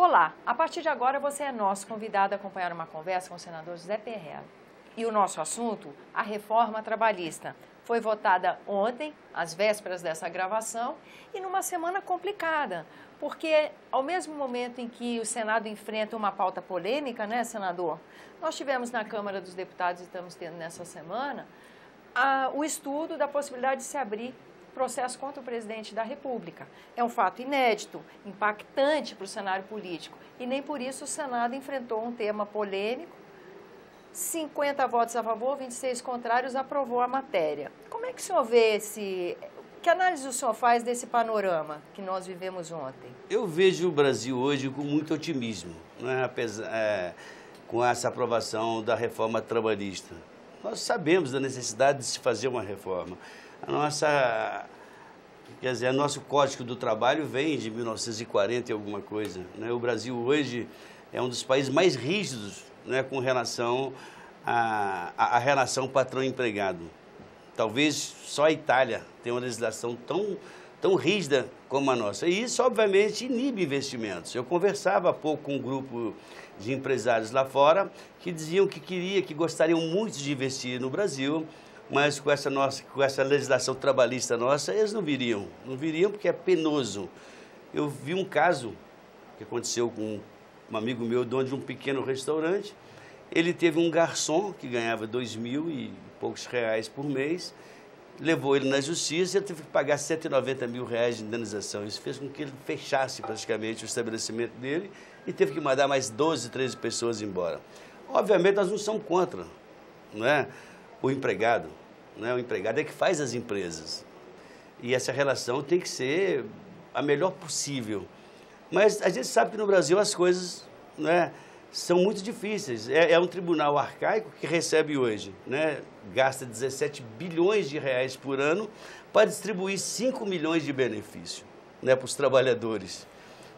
Olá, a partir de agora você é nosso convidado a acompanhar uma conversa com o senador José Perrella. E o nosso assunto, a reforma trabalhista. Foi votada ontem, às vésperas dessa gravação, e numa semana complicada, porque ao mesmo momento em que o Senado enfrenta uma pauta polêmica, né, senador? Nós tivemos na Câmara dos Deputados, e estamos tendo nessa semana, o estudo da possibilidade de se abrir processo contra o presidente da República. É um fato inédito, impactante para o cenário político, e nem por isso o Senado enfrentou um tema polêmico. 50 votos a favor, 26 contrários, aprovou a matéria. Como é que o senhor vê que análise o senhor faz desse panorama que nós vivemos ontem? Eu vejo o Brasil hoje com muito otimismo, né? Com essa aprovação da reforma trabalhista. Nós sabemos da necessidade de se fazer uma reforma. Nosso Código do Trabalho vem de 1940 e alguma coisa, né? O Brasil hoje é um dos países mais rígidos, né, com relação à relação patrão-empregado. Talvez só a Itália tenha uma legislação tão rígida como a nossa. E isso, obviamente, inibe investimentos. Eu conversava há pouco com um grupo de empresários lá fora que diziam que gostariam muito de investir no Brasil, mas com essa legislação trabalhista nossa, eles não viriam. Não viriam porque é penoso. Eu vi um caso que aconteceu com um amigo meu, dono de um pequeno restaurante. Ele teve um garçom que ganhava 2.000 e poucos reais por mês, levou ele na justiça e ele teve que pagar 190 mil reais de indenização. Isso fez com que ele fechasse praticamente o estabelecimento dele e teve que mandar mais 12, 13 pessoas embora. Obviamente nós não somos contra, não é? O empregado, não é? O empregado é que faz as empresas e essa relação tem que ser a melhor possível. Mas a gente sabe que no Brasil as coisas, né, são muito difíceis. É um tribunal arcaico que recebe hoje, né, gasta 17 bilhões de reais por ano para distribuir 5 milhões de benefício, né, para os trabalhadores.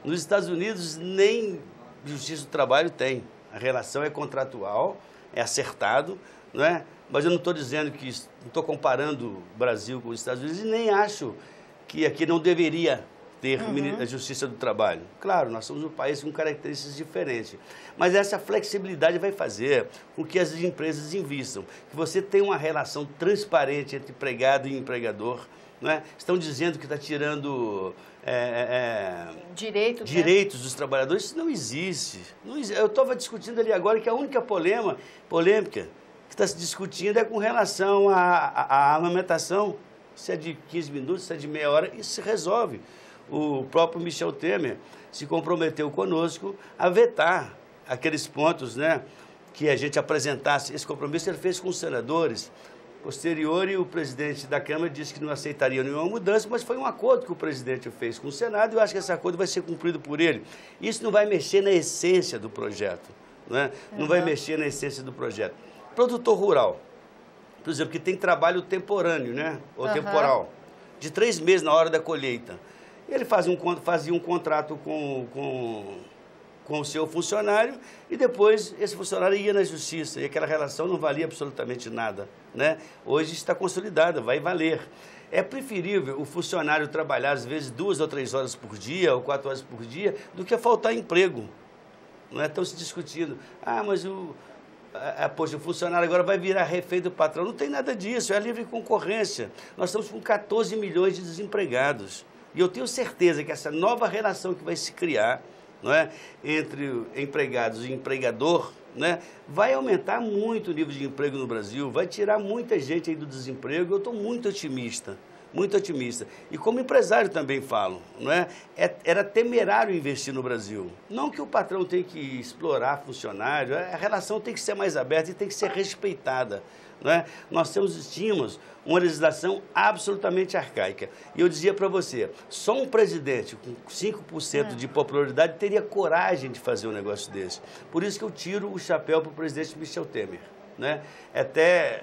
Nos Estados Unidos nem Justiça do Trabalho tem. A relação é contratual, é acertado, não é? Mas eu não estou dizendo que, não estou comparando o Brasil com os Estados Unidos e nem acho que aqui não deveria ter a Justiça do Trabalho. Claro, nós somos um país com características diferentes, mas essa flexibilidade vai fazer com que as empresas invistam, que você tenha uma relação transparente entre empregado e empregador, não é? Estão dizendo que está tirando direitos dos trabalhadores, isso não existe. Eu estava discutindo ali agora que a única polêmica que está se discutindo é com relação à amamentação, se é de 15 minutos, se é de meia hora, isso se resolve. O próprio Michel Temer se comprometeu conosco a vetar aqueles pontos, né, que a gente apresentasse. Esse compromisso ele fez com os senadores. Posterior, o presidente da Câmara disse que não aceitaria nenhuma mudança, mas foi um acordo que o presidente fez com o Senado e eu acho que esse acordo vai ser cumprido por ele. Isso não vai mexer na essência do projeto, né? Não vai mexer na essência do projeto. Produtor rural, por exemplo, que tem trabalho temporâneo, né, ou temporal, de 3 meses na hora da colheita. Ele fazia um contrato com o seu funcionário e depois esse funcionário ia na justiça e aquela relação não valia absolutamente nada, né? Hoje está consolidada, vai valer. É preferível o funcionário trabalhar às vezes 2 ou 3 horas por dia ou 4 horas por dia do que faltar emprego. Não é? Estão se discutindo, mas poxa, o funcionário agora vai virar refém do patrão. Não tem nada disso, é a livre concorrência. Nós estamos com 14 milhões de desempregados. E eu tenho certeza que essa nova relação que vai se criar, não é, entre empregados e empregador, né, vai aumentar muito o nível de emprego no Brasil, vai tirar muita gente aí do desemprego. Eu estou muito otimista, muito otimista. E como empresário também falo, não é? Era temerário investir no Brasil. Não que o patrão tem que explorar funcionário, a relação tem que ser mais aberta e tem que ser respeitada. Não é? Nós tínhamos uma legislação absolutamente arcaica. E eu dizia para você, só um presidente com 5% de popularidade teria coragem de fazer um negócio desse. Por isso que eu tiro o chapéu para o presidente Michel Temer. Né? Até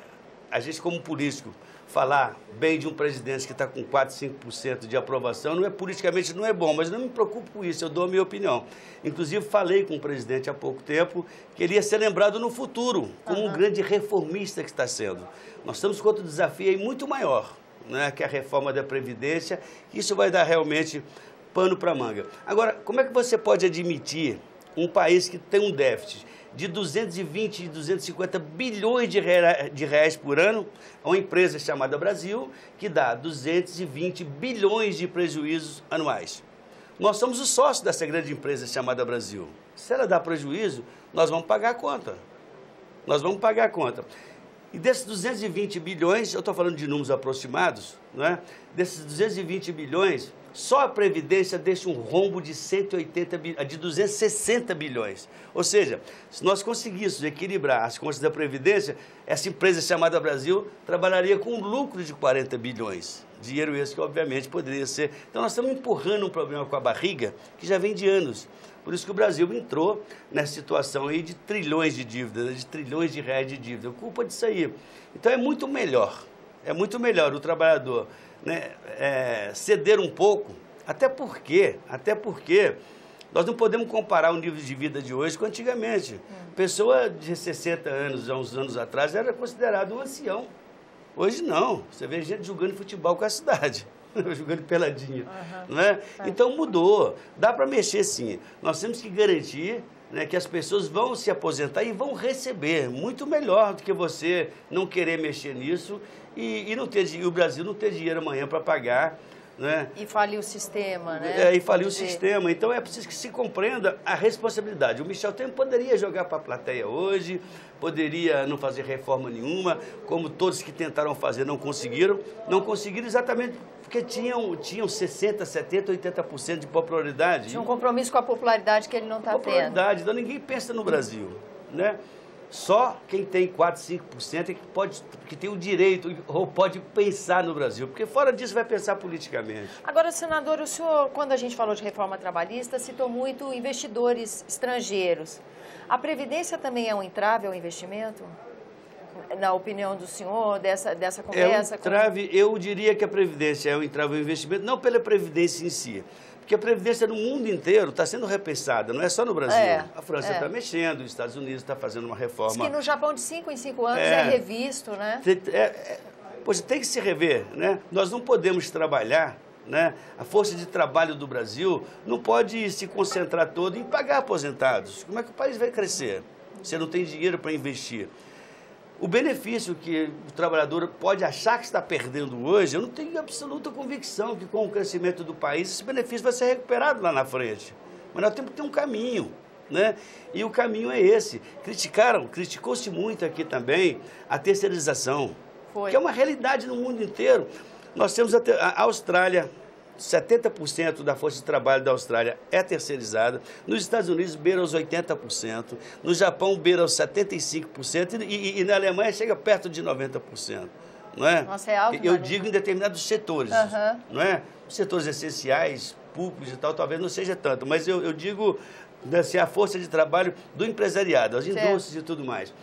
a gente, como político, falar bem de um presidente que está com 4, 5% de aprovação politicamente não é bom, mas não me preocupo com isso, eu dou a minha opinião. Inclusive, falei com o presidente há pouco tempo que ele ia ser lembrado no futuro como um grande reformista que está sendo. Nós estamos com outro desafio aí muito maior, né, que é a reforma da Previdência. Isso vai dar realmente pano para manga. Agora, como é que você pode admitir um país que tem um déficit de 220, 250 bilhões de reais por ano, a uma empresa chamada Brasil, que dá 220 bilhões de prejuízos anuais? Nós somos os sócios dessa grande empresa chamada Brasil. Se ela dá prejuízo, nós vamos pagar a conta. Nós vamos pagar a conta. E desses 220 bilhões, eu estou falando de números aproximados, não é? Desses 220 bilhões, só a Previdência deixa um rombo de 260 bilhões. Ou seja, se nós conseguíssemos equilibrar as contas da Previdência, essa empresa chamada Brasil trabalharia com um lucro de 40 bilhões. Dinheiro esse que, obviamente, poderia ser... Então, nós estamos empurrando um problema com a barriga que já vem de anos. Por isso que o Brasil entrou nessa situação aí de trilhões de dívidas, de trilhões de reais de dívida. Culpa disso aí. Então, é muito melhor o trabalhador, né, ceder um pouco, até porque nós não podemos comparar o nível de vida de hoje com antigamente. Pessoa de 60 anos, há uns anos atrás, era considerado um ancião. Hoje não, você vê gente jogando futebol com a cidade, jogando peladinho, não é? Então mudou, dá para mexer sim. Nós temos que garantir, né, que as pessoas vão se aposentar e vão receber, muito melhor do que você não querer mexer nisso e o Brasil não ter dinheiro amanhã para pagar. Né? E falir o sistema, né? E falir o sistema. Então é preciso que se compreenda a responsabilidade. O Michel Temer poderia jogar para a plateia hoje, poderia não fazer reforma nenhuma, como todos que tentaram fazer não conseguiram. Não conseguiram exatamente porque tinham 60%, 70%, 80% de popularidade. Tinha um compromisso com a popularidade que ele não está tendo. Popularidade, então ninguém pensa no Brasil, né? Só quem tem 4%, 5% é que tem o direito ou pode pensar no Brasil, porque fora disso vai pensar politicamente. Agora, senador, o senhor, quando a gente falou de reforma trabalhista, citou muito investidores estrangeiros. A Previdência também é um entrave ao investimento? Na opinião do senhor, dessa conversa? É um entrave, eu diria que a Previdência é um entrave ao investimento, não pela Previdência em si. Porque a Previdência no mundo inteiro está sendo repensada, não é só no Brasil. A França está mexendo, os Estados Unidos está fazendo uma reforma. Diz que no Japão de 5 em 5 anos é revisto, né? Pois tem que se rever, né? Nós não podemos trabalhar, né? A força de trabalho do Brasil não pode se concentrar todo em pagar aposentados. Como é que o país vai crescer? Você não tem dinheiro para investir. O benefício que o trabalhador pode achar que está perdendo hoje, eu não tenho absoluta convicção que com o crescimento do país esse benefício vai ser recuperado lá na frente. Mas nós temos que ter um caminho, né? E o caminho é esse. Criticou-se muito aqui também a terceirização, que é uma realidade no mundo inteiro. Nós temos a Austrália, 70% da força de trabalho da Austrália é terceirizada. Nos Estados Unidos, beira os 80%. No Japão, beira os 75%. E na Alemanha, chega perto de 90%. Não é? Nossa, é alto, eu digo em determinados setores. Não é? Os setores essenciais, públicos e tal, talvez não seja tanto. Mas eu digo assim, a força de trabalho do empresariado, as indústrias e tudo mais.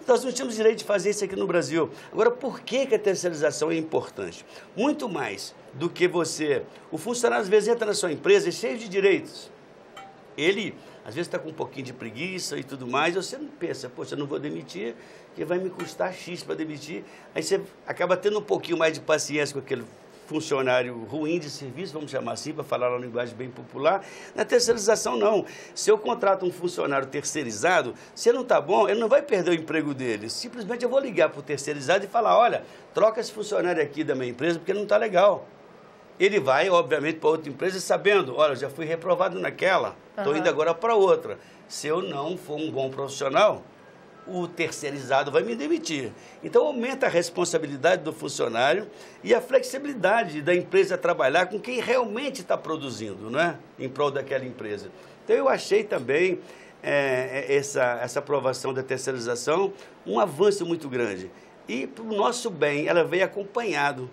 Nós não tínhamos direito de fazer isso aqui no Brasil. Agora, por que a terceirização é importante? Muito mais do que você... O funcionário, às vezes, entra na sua empresa cheio de direitos. Ele, às vezes, está com um pouquinho de preguiça e tudo mais. Você não pensa, poxa, eu não vou demitir, que vai me custar X para demitir. Aí você acaba tendo um pouquinho mais de paciência com aquele funcionário ruim de serviço, vamos chamar assim, para falar uma linguagem bem popular. Na terceirização, não. Se eu contrato um funcionário terceirizado, se ele não está bom, ele não vai perder o emprego dele. Simplesmente eu vou ligar para o terceirizado e falar, olha, troca esse funcionário aqui da minha empresa porque ele não está legal. Ele vai, obviamente, para outra empresa sabendo, olha, eu já fui reprovado naquela, estou indo agora para outra. Se eu não for um bom profissional, o terceirizado vai me demitir. Então, aumenta a responsabilidade do funcionário e a flexibilidade da empresa trabalhar com quem realmente está produzindo, né? Em prol daquela empresa. Então, eu achei também essa aprovação da terceirização um avanço muito grande. E, para o nosso bem, ela veio acompanhado,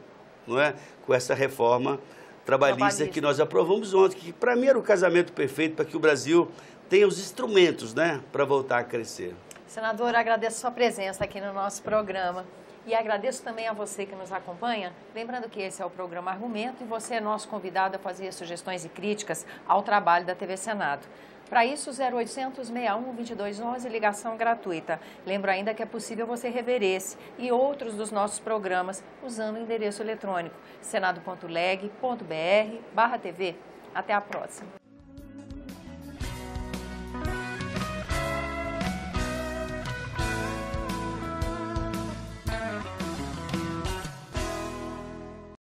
não é? Com essa reforma trabalhista que nós aprovamos ontem, que, para mim, era o casamento perfeito para que o Brasil tenha os instrumentos, né, para voltar a crescer. Senador, agradeço a sua presença aqui no nosso programa e agradeço também a você que nos acompanha. Lembrando que esse é o programa Argumento e você é nosso convidado a fazer sugestões e críticas ao trabalho da TV Senado. Para isso, 0800 61 2211, ligação gratuita. Lembro ainda que é possível você rever esse e outros dos nossos programas usando o endereço eletrônico senado.leg.br/TV. Até a próxima.